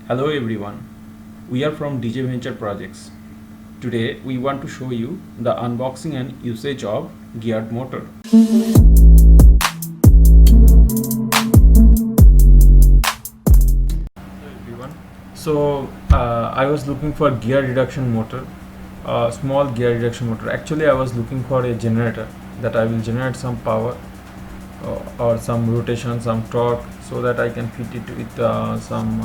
Hello everyone, we are from DJ Venture Projects. Today we want to show you the unboxing and usage of geared motor. Hello everyone. I was looking for gear reduction motor, small gear reduction motor. Actually I was looking for a generator that I will generate some power or some rotation, some torque, so that I can fit it with some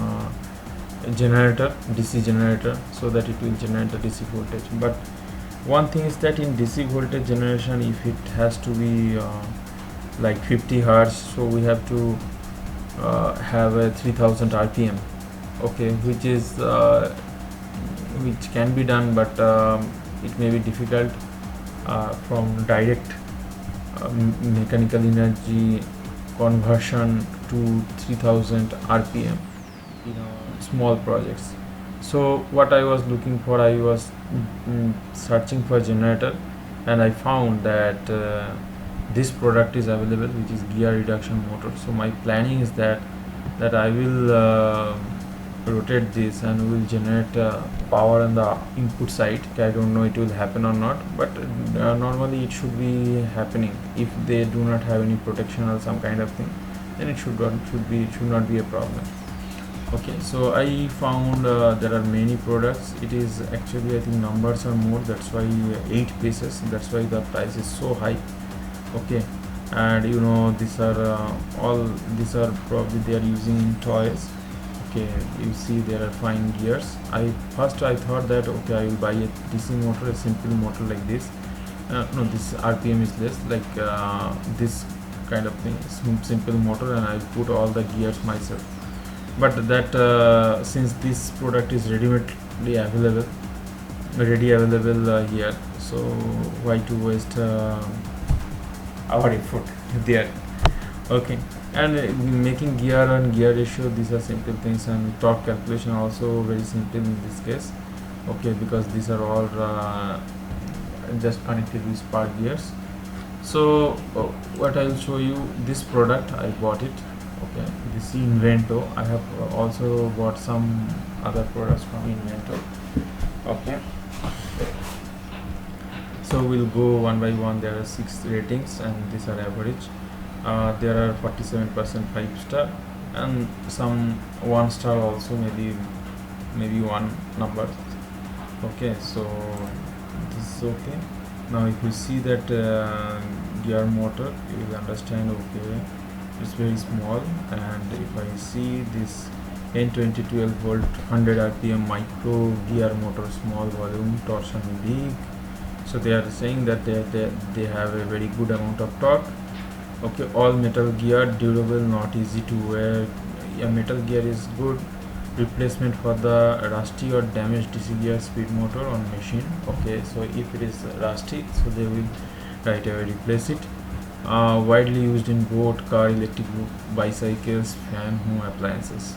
generator, DC generator, so that it will generate the DC voltage. But one thing is that in DC voltage generation, if it has to be like 50 hertz, so we have to have a 3000 rpm, okay, which can be done, but it may be difficult from direct mechanical energy conversion to 3000 rpm in small projects. So what I was looking for, I was searching for generator, and I found that this product is available, which is gear reduction motor. So my planning is that I will rotate this and will generate power on the input side. I don't know it will happen or not, but normally it should be happening. If they do not have any protection or some kind of thing, then it should not be a problem. Okay, so I found there are many products. It is actually, I think numbers are more, that's why 8 pieces, that's why the price is so high. Okay, and these are probably they are using in toys. Okay, you see there are fine gears. I thought that okay, I will buy a DC motor, a simple motor like this. No, this rpm is less, like this kind of thing, simple motor, and I put all the gears myself. But that since this product is ready available here, so why to waste our effort there? Okay, and making gear and gear ratio, these are simple things, and torque calculation also very simple in this case. Okay, because these are all just connected with spark gears. So what I will show you, this product I bought it. Okay, this is Invento. I have also bought some other products from Invento. Okay, so we'll go one by one. There are 6 ratings and these are average. There are 47% 5-star and some 1-star also, maybe one number. Okay, so this is okay. Now if you see that gear motor, you will understand. Okay, it's very small, and if I see this N2012 volt 100 rpm micro gear motor, small volume, torsion big, so they are saying that they have a very good amount of torque. Okay, all metal gear, durable, not easy to wear. A metal gear is good replacement for the rusty or damaged DC gear speed motor on machine. Okay, so if it is rusty, so they will right away replace it. Widely used in boat, car, electric bicycles, fan, home appliances.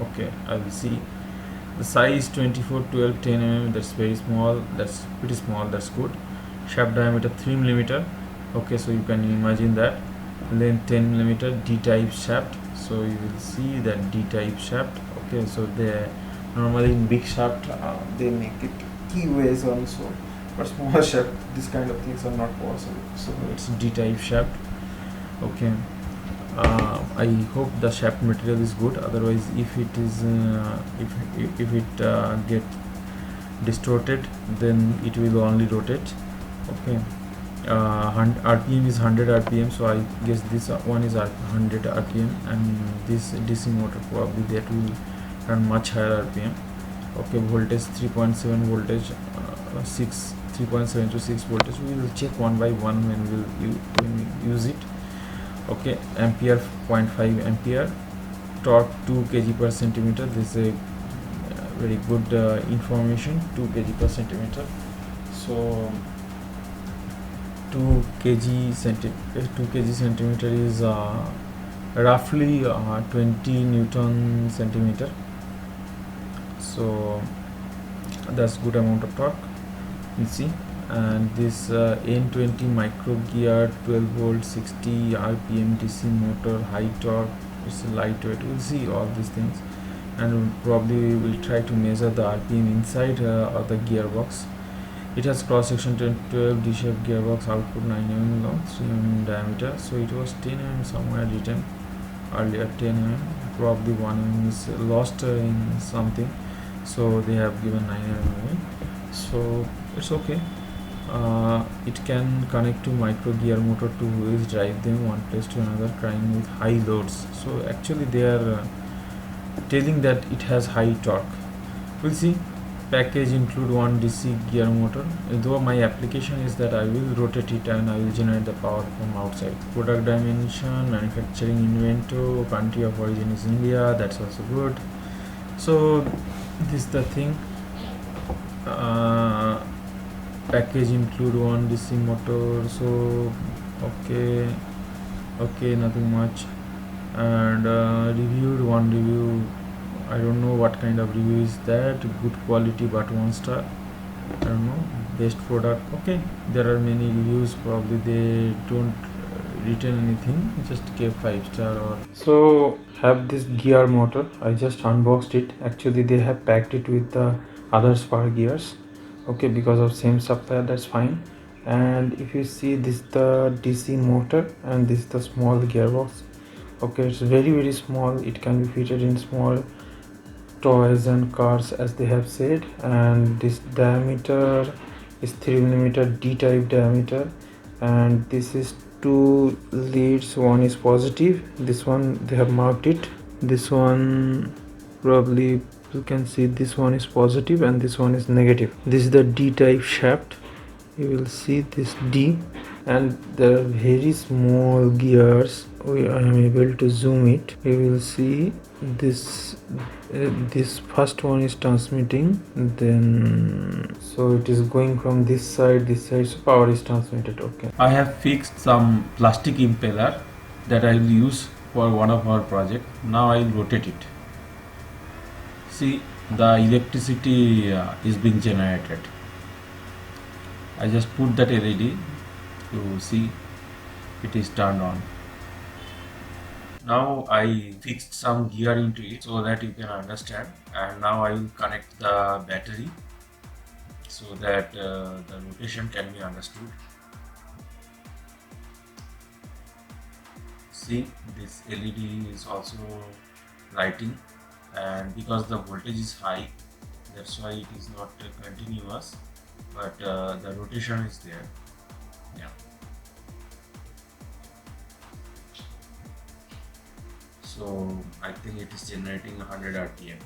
Okay, I will see the size 24 12 10 mm, that's very small, that's pretty small, that's good. Shaft diameter 3 millimeter. Okay, so you can imagine that. Length 10 millimeter, D-type shaft, so you will see that D-type shaft. Okay, so they normally in big shaft they make it keyways also, but small shaft this kind of things are not possible, so it's D-type shaft. Okay, I hope the shaft material is good, otherwise if it is if it get distorted, then it will only rotate. Okay, rpm is 100 rpm, so I guess this one is 100 rpm, and this DC motor probably that will run much higher rpm. Okay, voltage 3.7 voltage, 3.7 to 6 voltage. We will check one by one when we use it. Okay, ampere 0.5 ampere, torque 2 kg per centimeter. This is a very good information, 2 kg per centimeter. So 2 kg centimeter is roughly 20 Newton centimeter. So that's good amount of torque, you see. And this N20 micro gear, 12 volt, 60 rpm DC motor, high torque, it's lightweight. We'll see all these things. and probably we'll try to measure the RPM inside of the gearbox. It has cross section 12 D-shaped gearbox, output 9 mm long, 3 mm diameter. So it was 10 mm somewhere written earlier, 10 mm. Probably 1 mm is lost in something, so they have given 9 mm. So it's okay. It can connect to micro gear motor to wheels, drive them one place to another, trying with high loads. So actually they are telling that it has high torque. We'll see. Package include one DC gear motor. Though my application is that I will rotate it and I will generate the power from outside. Product dimension, manufacturing inventory, country of origin is India. That's also good. So this is the thing. Package include one DC motor. So okay, nothing much. And reviewed one review. I don't know what kind of review is that. Good quality but 1 star. I don't know. Best product. Okay, there are many reviews. Probably they don't written anything. Just gave 5 star. Or so have this gear motor. I just unboxed it. Actually they have packed it with the other spar gears. Okay, because of same supplier, that's fine. And if you see, this is the DC motor and this is the small gearbox. Okay, it's very small. It can be fitted in small toys and cars, as they have said. And this diameter is 3 mm D-type diameter, and this is 2 leads. One is positive, this one they have marked it. This one, probably you can see, this one is positive and this one is negative. This is the D-type shaft. You will see this D, and there are very small gears. I am able to zoom it. You will see this this first one is transmitting, then so it is going from this side, so power is transmitted. Okay, I have fixed some plastic impeller that I will use for one of our project. Now I will rotate it. See, the electricity is being generated. I just put that LED to see it is turned on. Now I fixed some gear into it so that you can understand, and now I will connect the battery so that the rotation can be understood. See, this LED is also lighting, and because the voltage is high, that's why it is not continuous, but the rotation is there. Yeah. So I think it is generating 100 RPM.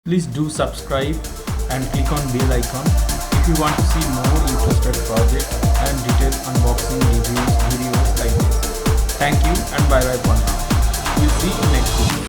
Please do subscribe and click on bell icon if you want to see more interested projects and detailed unboxing reviews videos like this. Thank you and bye bye for now. We'll see you next video.